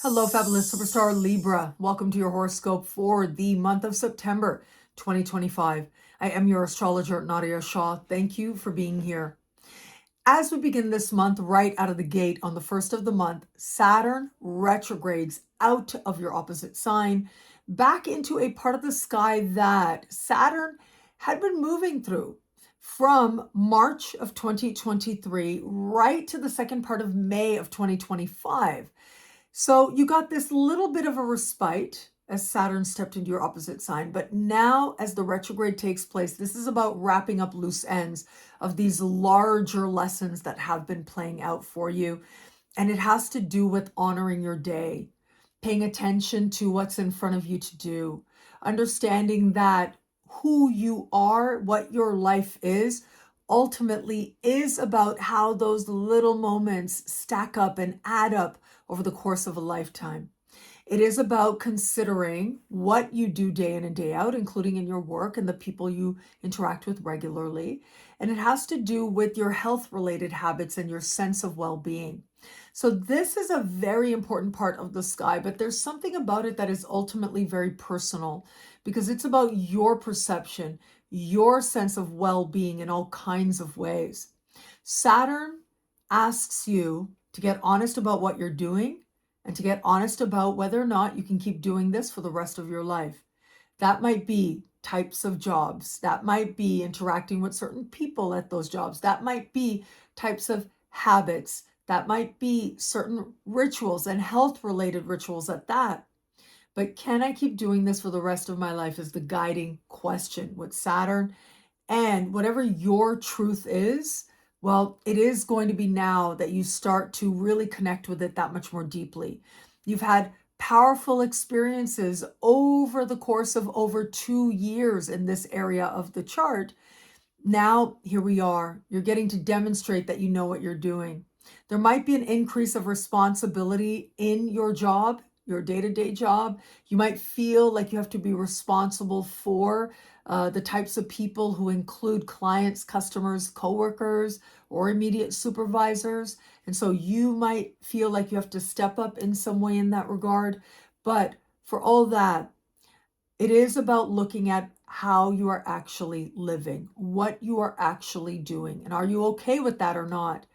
Hello, fabulous superstar Libra. Welcome to your horoscope for the month of September 2025. I am your astrologer, Nadiya Shah. Thank you for being here. As we begin this month, right out of the gate on the first of the month, Saturn retrogrades out of your opposite sign back into a part of the sky that Saturn had been moving through from March of 2023 right to the second part of May of 2025. So you got this little bit of a respite as Saturn stepped into your opposite sign. But now, as the retrograde takes place, this is about wrapping up loose ends of these larger lessons that have been playing out for you. And it has to do with honoring your day, paying attention to what's in front of you to do, understanding that who you are, what your life is, ultimately is about how those little moments stack up and add up over the course of a lifetime. It is about considering what you do day in and day out, including in your work and the people you interact with regularly. And it has to do with your health related habits and your sense of well being. So, this is a very important part of the sky, but there's something about it that is ultimately very personal because it's about your perception, your sense of well being in all kinds of ways. Saturn asks you to get honest about what you're doing and to get honest about whether or not you can keep doing this for the rest of your life. That might be types of jobs. That might be interacting with certain people at those jobs. That might be types of habits. That might be certain rituals and health related rituals at that. But can I keep doing this for the rest of my life is the guiding question with Saturn. And whatever your truth is, well, it is going to be now that you start to really connect with it that much more deeply. You've had powerful experiences over the course of over 2 years in this area of the chart. Now, here we are. You're getting to demonstrate that you know what you're doing. There might be an increase of responsibility in your job, your day-to-day job. You might feel like you have to be responsible for the types of people who include clients, customers, coworkers, or immediate supervisors. And so you might feel like you have to step up in some way in that regard. But for all that, it is about looking at how you are actually living, what you are actually doing, and are you okay with that or not?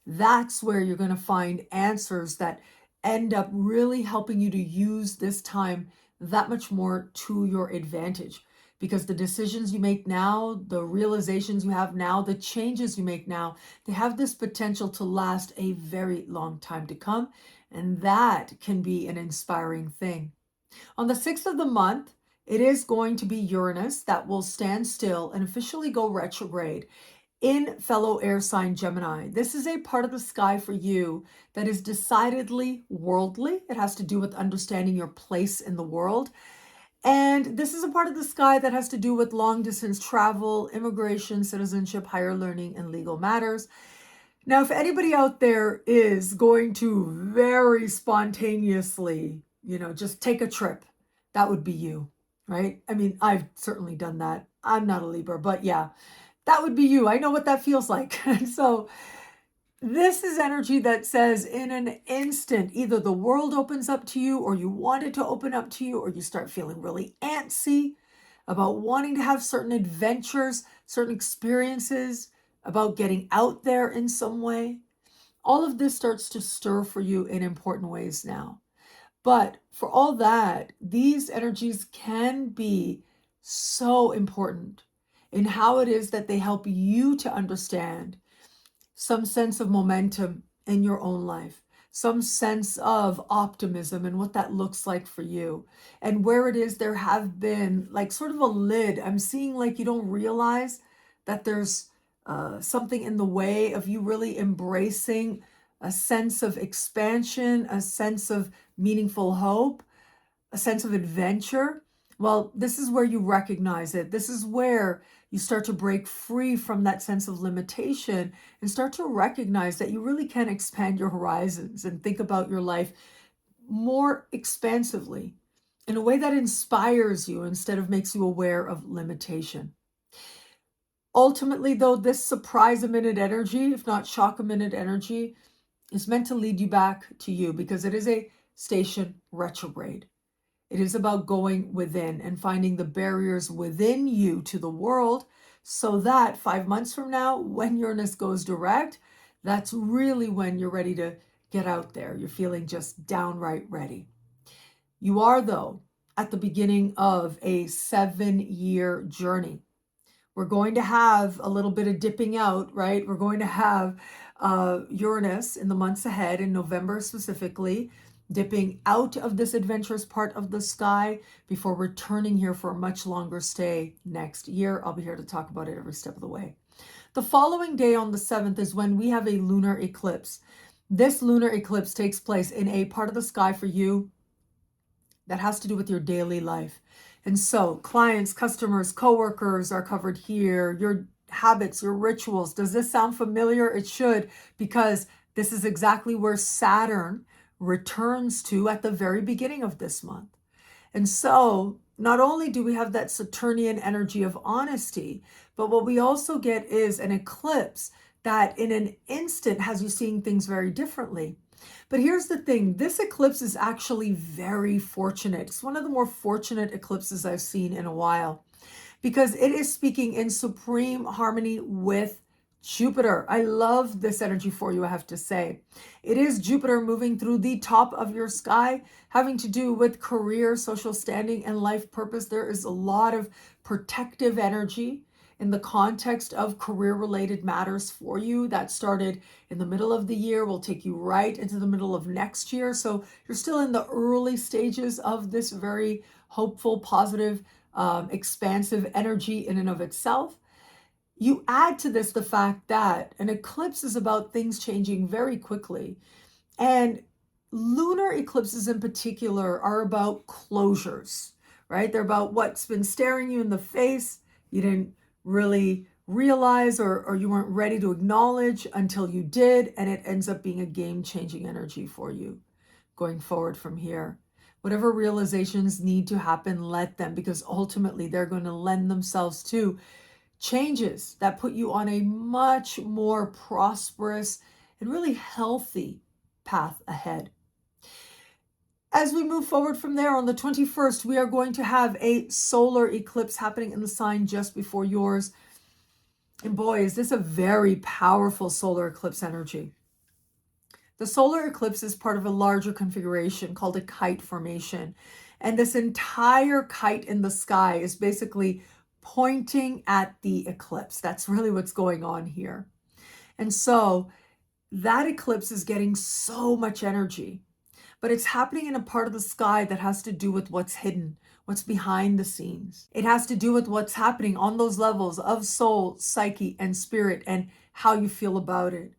That's where you're going to find answers that end up really helping you to use this time that much more to your advantage. Because the decisions you make now, the realizations you have now, the changes you make now, they have this potential to last a very long time to come. And that can be an inspiring thing. On the 6th of the month, it is going to be Uranus that will stand still and officially go retrograde in fellow air sign Gemini. This is a part of the sky for you that is decidedly worldly. It has to do with understanding your place in the world. And this is a part of the sky that has to do with long distance travel, immigration, citizenship, higher learning, and legal matters. Now, if anybody out there is going to very spontaneously, just take a trip, that would be you, right? I mean, I've certainly done that. I'm not a Libra, but yeah, that would be you. I know what that feels like. And so this is energy that says in an instant, either the world opens up to you or you want it to open up to you, or you start feeling really antsy about wanting to have certain adventures, certain experiences, about getting out there in some way. All of this starts to stir for you in important ways now. But for all that, these energies can be so important in how it is that they help you to understand some sense of momentum in your own life, some sense of optimism and what that looks like for you, and where it is there have been like sort of a lid. I'm seeing like you don't realize that there's something in the way of you really embracing a sense of expansion, a sense of meaningful hope, a sense of adventure. Well, this is where you recognize it. This is where you start to break free from that sense of limitation and start to recognize that you really can expand your horizons and think about your life more expansively in a way that inspires you instead of makes you aware of limitation. Ultimately, though, this surprise a minute energy, if not shock a minute energy, is meant to lead you back to you because it is a station retrograde. It is about going within and finding the barriers within you to the world so that 5 months from now, when Uranus goes direct, that's really when you're ready to get out there. You're feeling just downright ready. You are, though, at the beginning of a 7-year journey. We're going to have a little bit of dipping out, right? We're going to have Uranus in the months ahead, in November specifically, dipping out of this adventurous part of the sky before returning here for a much longer stay next year. I'll be here to talk about it every step of the way. The following day on the 7th is when we have a lunar eclipse. This lunar eclipse takes place in a part of the sky for you that has to do with your daily life. And so clients, customers, coworkers are covered here. Your habits, your rituals. Does this sound familiar? It should, because this is exactly where Saturn returns to at the very beginning of this month. And so not only do we have that Saturnian energy of honesty, but what we also get is an eclipse that in an instant has you seeing things very differently. But here's the thing, this eclipse is actually very fortunate. It's one of the more fortunate eclipses I've seen in a while because it is speaking in supreme harmony with Jupiter. I love this energy for you, I have to say. It is Jupiter moving through the top of your sky, having to do with career, social standing, and life purpose. There is a lot of protective energy in the context of career-related matters for you. That started in the middle of the year, will take you right into the middle of next year. So you're still in the early stages of this very hopeful, positive, expansive energy in and of itself. You add to this the fact that an eclipse is about things changing very quickly. And lunar eclipses in particular are about closures, right? They're about what's been staring you in the face. You didn't really realize or you weren't ready to acknowledge until you did, and it ends up being a game-changing energy for you going forward from here. Whatever realizations need to happen, let them, because ultimately they're going to lend themselves to changes that put you on a much more prosperous and really healthy path ahead. As we move forward from there, on the 21st, we are going to have a solar eclipse happening in the sign just before yours. And boy, is this a very powerful solar eclipse energy. The solar eclipse is part of a larger configuration called a kite formation. And this entire kite in the sky is basically pointing at the eclipse. That's really what's going on here. And so that eclipse is getting so much energy. But it's happening in a part of the sky that has to do with what's hidden, what's behind the scenes. It has to do with what's happening on those levels of soul, psyche, and spirit, and how you feel about it.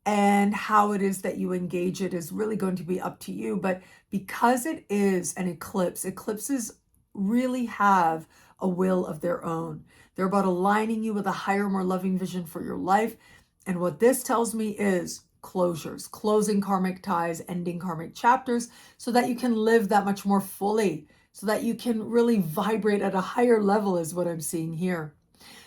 And how it is that you engage it is really going to be up to you. But because it is an eclipse, eclipses really have a will of their own. They're about aligning you with a higher, more loving vision for your life. And what this tells me is closures, closing karmic ties, ending karmic chapters, so that you can live that much more fully, so that you can really vibrate at a higher level is what I'm seeing here.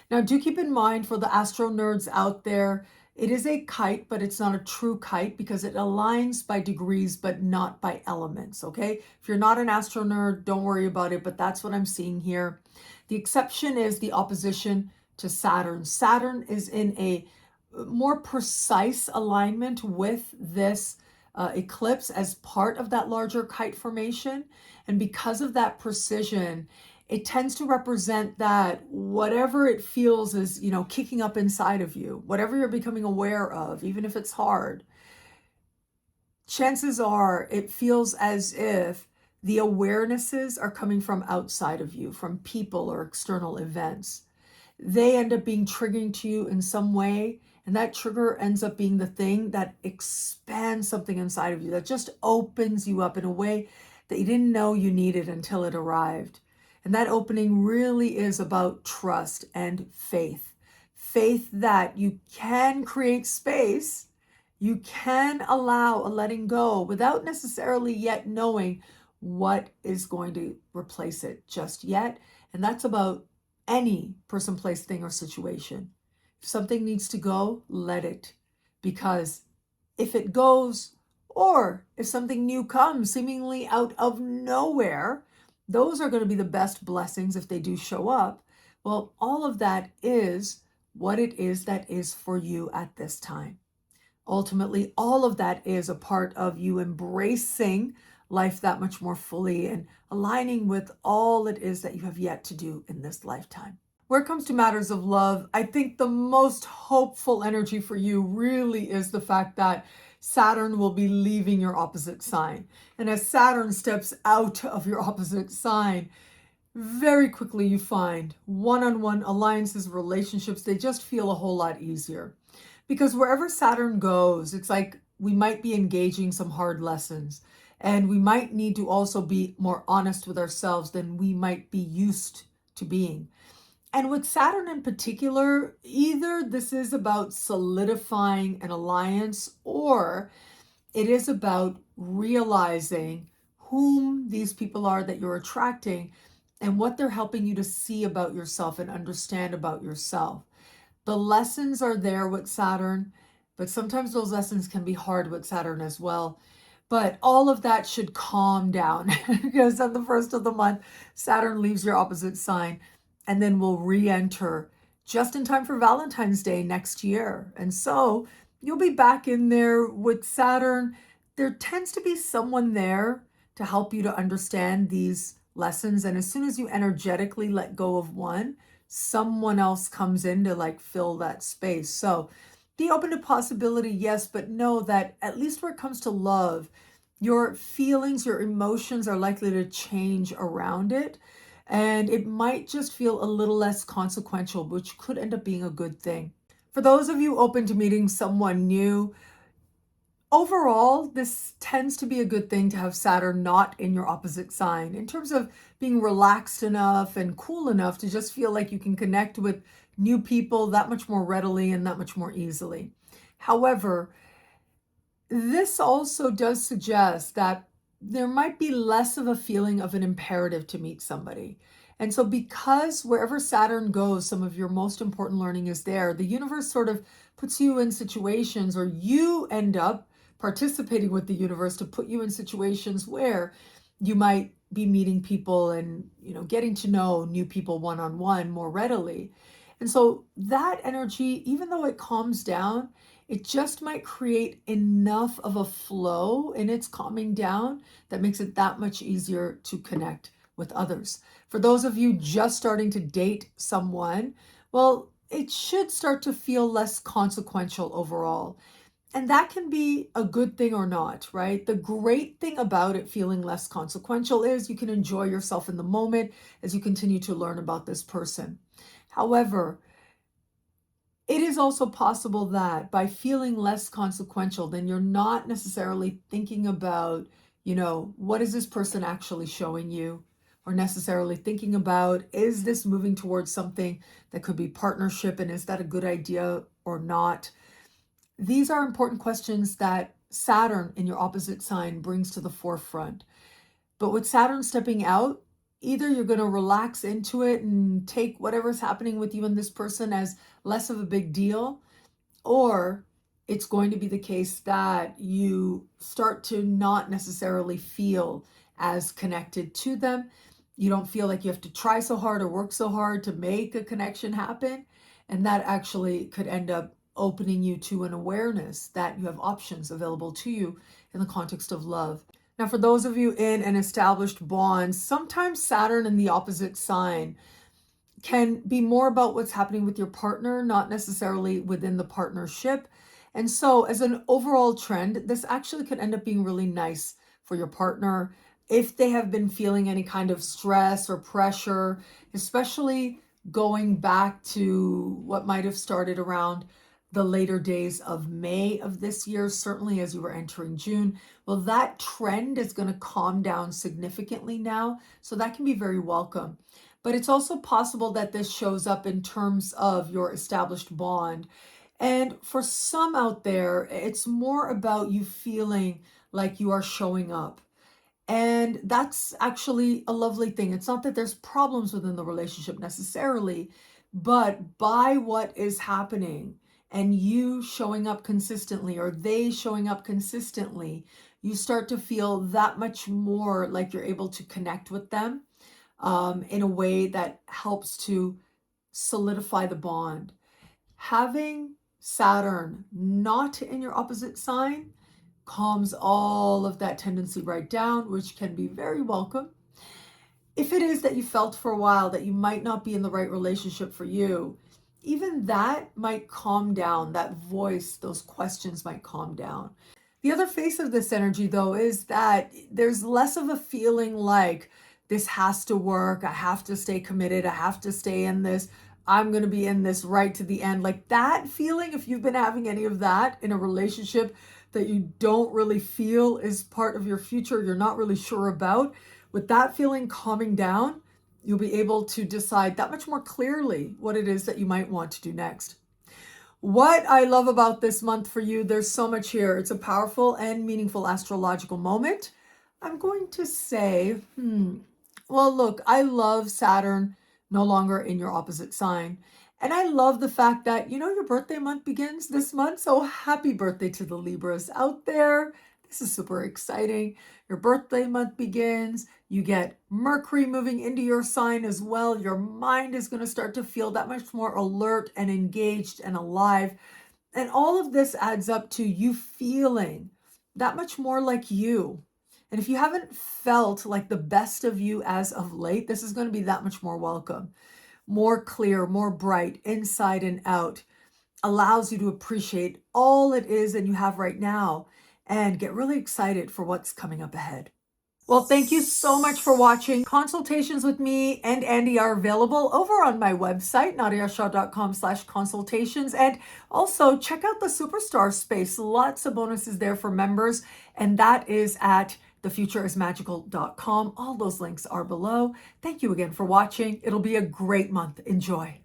Now, do keep in mind for the astro nerds out there, it is a kite, but it's not a true kite because it aligns by degrees, but not by elements, okay? If you're not an astro nerd, don't worry about it, but that's what I'm seeing here. The exception is the opposition to Saturn. Saturn is in a more precise alignment with this eclipse as part of that larger kite formation. And because of that precision, it tends to represent that whatever it feels is, kicking up inside of you, whatever you're becoming aware of, even if it's hard, chances are it feels as if the awarenesses are coming from outside of you, from people or external events. They end up being triggering to you in some way, and that trigger ends up being the thing that expands something inside of you, that just opens you up in a way that you didn't know you needed until it arrived. And that opening really is about trust and faith. Faith that you can create space, you can allow a letting go without necessarily yet knowing what is going to replace it just yet. And that's about any person, place, thing, or situation. If something needs to go, let it. Because if it goes, Or if something new comes seemingly out of nowhere, those are going to be the best blessings if they do show up. Well, all of that is what it is that is for you at this time. Ultimately, all of that is a part of you embracing life that much more fully and aligning with all it is that you have yet to do in this lifetime. Where it comes to matters of love, I think the most hopeful energy for you really is the fact that Saturn will be leaving your opposite sign. And as Saturn steps out of your opposite sign, very quickly you find one-on-one alliances, relationships, they just feel a whole lot easier. Because wherever Saturn goes, it's like we might be engaging some hard lessons, and we might need to also be more honest with ourselves than we might be used to being. And with Saturn in particular, either this is about solidifying an alliance, or it is about realizing whom these people are that you're attracting and what they're helping you to see about yourself and understand about yourself. The lessons are there with Saturn, but sometimes those lessons can be hard with Saturn as well. But all of that should calm down because on the first of the month, Saturn leaves your opposite sign and then will re-enter just in time for Valentine's Day next year. And so you'll be back in there with Saturn. There tends to be someone there to help you to understand these lessons. And as soon as you energetically let go of one, someone else comes in to like fill that space. So be open to possibility, yes, but know that at least where it comes to love, your feelings, your emotions are likely to change around it. And it might just feel a little less consequential, which could end up being a good thing. For those of you open to meeting someone new, overall, this tends to be a good thing to have Saturn not in your opposite sign in terms of being relaxed enough and cool enough to just feel like you can connect with new people that much more readily and that much more easily. However, this also does suggest that there might be less of a feeling of an imperative to meet somebody. And so, because wherever Saturn goes, some of your most important learning is there, the universe sort of puts you in situations, or you end up participating with the universe to put you in situations where you might be meeting people and, getting to know new people one-on-one more readily. And so that energy, even though it calms down, it just might create enough of a flow in its calming down that makes it that much easier to connect with others. For those of you just starting to date someone, well, it should start to feel less consequential overall. And that can be a good thing or not, right? The great thing about it feeling less consequential is you can enjoy yourself in the moment as you continue to learn about this person. However, it is also possible that by feeling less consequential, then you're not necessarily thinking about, what is this person actually showing you? Or necessarily thinking about, is this moving towards something that could be partnership, and is that a good idea or not? These are important questions that Saturn in your opposite sign brings to the forefront. But with Saturn stepping out, either you're going to relax into it and take whatever's happening with you and this person as less of a big deal, or it's going to be the case that you start to not necessarily feel as connected to them. You don't feel like you have to try so hard or work so hard to make a connection happen. And that actually could end up opening you to an awareness that you have options available to you in the context of love. Now, for those of you in an established bond, sometimes Saturn in the opposite sign can be more about what's happening with your partner, not necessarily within the partnership. And so, as an overall trend, this actually could end up being really nice for your partner if they have been feeling any kind of stress or pressure, especially going back to what might have started around the later days of May of this year, certainly as you were entering June. Well, that trend is going to calm down significantly now. So that can be very welcome. But it's also possible that this shows up in terms of your established bond. And for some out there, it's more about you feeling like you are showing up. And that's actually a lovely thing. It's not that there's problems within the relationship necessarily, but by what is happening, and you showing up consistently or they showing up consistently, you start to feel that much more like you're able to connect with them in a way that helps to solidify the bond. Having Saturn not in your opposite sign calms all of that tendency right down, which can be very welcome. If it is that you felt for a while that you might not be in the right relationship for you, even that might calm down. That voice, those questions might calm down. The other face of this energy, though, is that there's less of a feeling like this has to work. I have to stay committed. I have to stay in this. I'm going to be in this right to the end. Like that feeling, if you've been having any of that in a relationship that you don't really feel is part of your future, you're not really sure about, with that feeling calming down, you'll be able to decide that much more clearly what it is that you might want to do next. What I love about this month for you, there's so much here. It's a powerful and meaningful astrological moment. I'm going to say, well, look, I love Saturn no longer in your opposite sign. And I love the fact that, your birthday month begins this month. So happy birthday to the Libras out there. This is super exciting. Your birthday month begins. You get Mercury moving into your sign as well. Your mind is going to start to feel that much more alert and engaged and alive. And all of this adds up to you feeling that much more like you. And if you haven't felt like the best of you as of late, this is going to be that much more welcome, more clear, more bright, inside and out, allows you to appreciate all it is that you have right now and get really excited for what's coming up ahead. Well, thank you so much for watching. Consultations with me and Andy are available over on my website, nadiyashah.com/consultations. And also check out the Superstar space. Lots of bonuses there for members. And that is at thefutureismagical.com. All those links are below. Thank you again for watching. It'll be a great month. Enjoy.